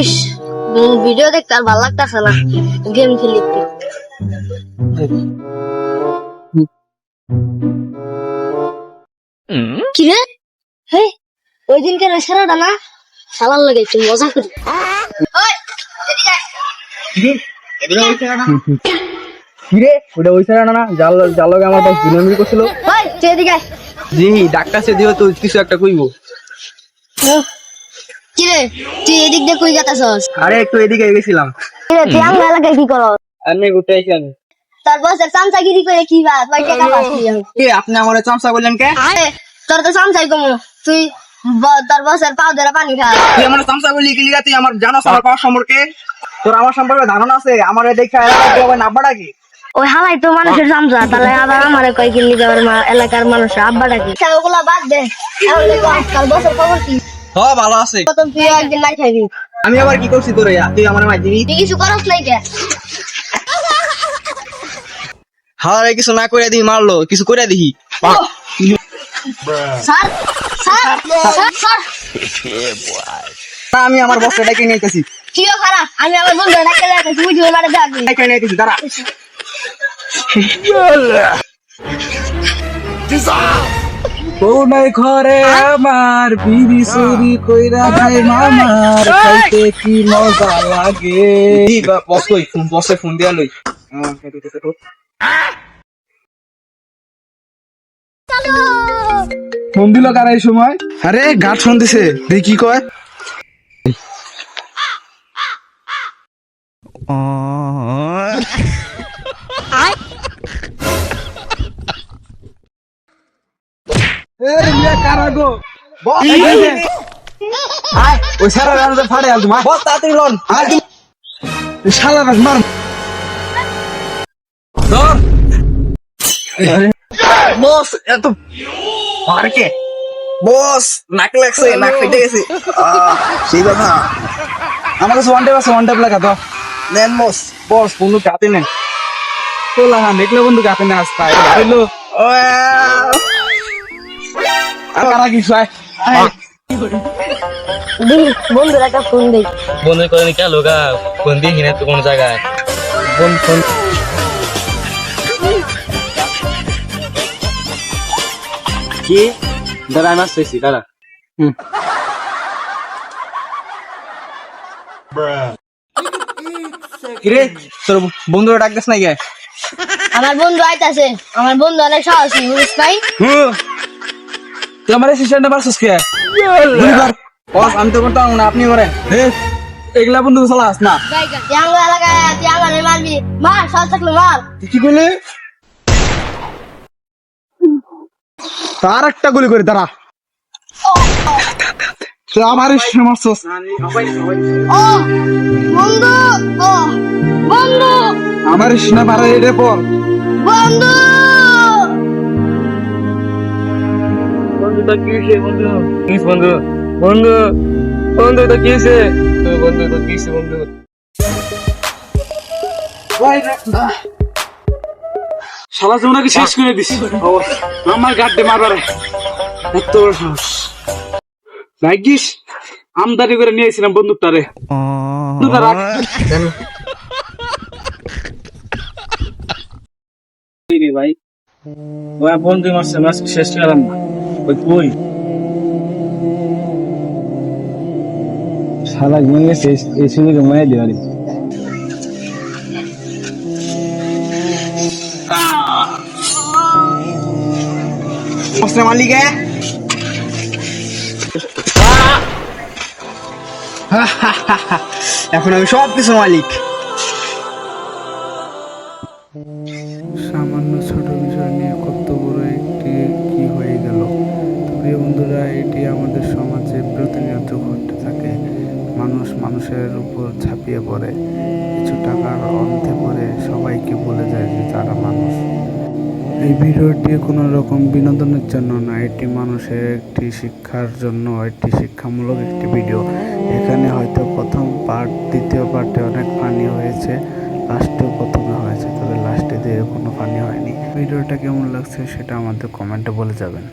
ইস, video দেখতে আর ভালো লাগতেছে না, গেম খেলি একটু। কি রে? হে, ওই দিনকার সারাটা না শালার লাগে একটু মজা করি। ওই, এদিকে আয়। কিরে ওটা ওই সারা না জাল জাল লগে আমার বাস বিনমি করছিল। ওই, তুই এদিকে আয়। জি ডাক্তার সে দিও তো কিছু একটা কইবো। কি রে, তুই এদিক দিয়ে কই যাতাছস? আরে একটু এদিকে গেছিলাম। কি রে, তুই আমার এলাকায় কি করস? আমি ঘুরতে আইছি আমি। তোর বসের চামচাগিরি করে কি বাত? ভাই টাকা পাচ্ছি আমি। কে আপনি আমারে চামচা বললেন কে? আরে, তোর তো চামচাই কমু। তুই তোর বসের পাও ধরে পানি খা। তুই আমারে চামচা বলি কি লিগা? তুই আমার জানোস আমার পাওয়ার সম্পর্কে? তোর আমার সম্পর্কে ধারণা আছে? আমারে দেখা এলাকায় কেউ নাব্বা ডাকি? ওই হালাই তো মানুষের চামচা, তাহলে আবার আমারে কয় কি লিগা এলাকার মানুষের আব্বা ডাকি। ওগুলা বাদ দে। এখন দেখো তোর বসের খবর কি? হ ভালো আছে। প্রথম তুই একদিন মার খাইবি। আমি আবার কি করছি তোরে? তুই আমারে মাই দিবি? তুই কিছু করস নাই কে? হারে কিছু না কইরা দিই মারলো, কিছু কইরা দিহি। স্যার স্যার স্যার না আমি আমার বসকে ডাকে নিয়ে আইতাছি। কিও খারাপ, আমি আমার বন্ধু ডাকতে যাচ্ছি, তুই জোরে মারে ডাকবি। ডাকে নিয়ে আইতাছি দাঁড়া। কোনাই ঘরে আমার বিড়ি চুরি কইরা খাই মামার খাইতে কি মজা লাগে। বস কই ফোন বসে ফোন দিয়া লই। ফোন দিল কার এই সময়? আরে গাছ ফোন দিছে দেখি কি কয়। কারাগো ওই সারা রান্না ফাড়ে আল তোমার বস তাড়াতাড়ি লন আর শালা রাজ মার ধর বস এত আর কে বস নাক লাগছে নাক ফেটে গেছে সেই কথা আমার কাছে ওয়ান টেপ লাগা তো নেন বস বস বন্ধু কাতে নেন তো লাগা দেখলে বন্ধু কাতে না আসতা হইলো আর কারা কি চাই বন্ধুর একটা ফোন দেই। বন্ধু করে কে লোকা ফোন দিয়ে কিনে তো কোন জায়গায় বন্ধু ফোন কি দাঁড়া আমি আসতেছি দাঁড়া কিরে তোর বন্ধুরা ডাক দিস নাই কে? আমার বন্ধু আইতাছে, আমার বন্ধু অনেক সাহসী, বুঝিস নাই? তুই আমার সিস্টেমটা পারছিস কে? বস আমি তো করতাম না আপনি করেন এগুলা বন্ধু চালাস না তুই আমার এলাকায় তুই আমারে মারবি, মার সাহস থাকলে মার। তুই কি করলি তার একটা গুলি করে দাঁড়া তুই আমার মারছস ও বন্ধু, ও বন্ধু, আমার না পারে রে পর বন্ধু, বন্ধু তো কি হইছে বন্ধু কি বন্ধু বন্ধু বন্ধু তো কি হইছে বন্ধু তো কি হইছে বন্ধু শালা জীবনকে শেষ করে দিস আমার গাড্ডে মারবার এত সাহস লাগিস আমদানি করে নিয়েছিলাম বন্দুকটারে ভাই ওই বন্ধু মারছে মাছ শেষ করলাম না ওই কই শালা ঘুমিয়ে গেছে এই সুযোগে মায়া দিবারি মালিক এখন আমি সব কিছু মালিক সামান্য ছোট বিষয় নিয়ে কত বড় একটি কি হয়ে গেল। প্রিয় বন্ধুরা, এটি আমাদের সমাজে প্রতিনিয়ত ঘটতে থাকে। মানুষ মানুষের উপর ঝাঁপিয়ে পড়ে, কিছু টাকার অন্তে পড়ে সবাইকে বলে যায় যে তারা মানুষ। এই ভিডিওটি কোনো রকম বিনোদনের জন্য না, এটি মানুষের একটি শিক্ষার জন্য, একটি শিক্ষামূলক একটি ভিডিও। এখানে হয়তো প্রথম পার্ট দ্বিতীয় পার্টে অনেক ফানি হয়েছে, লাস্টেও প্রথমে হয়েছে, তবে লাস্টে দিয়ে কোনো ফানি হয়নি। ভিডিওটা কেমন লাগছে সেটা আমাদের কমেন্টে বলে যাবেন।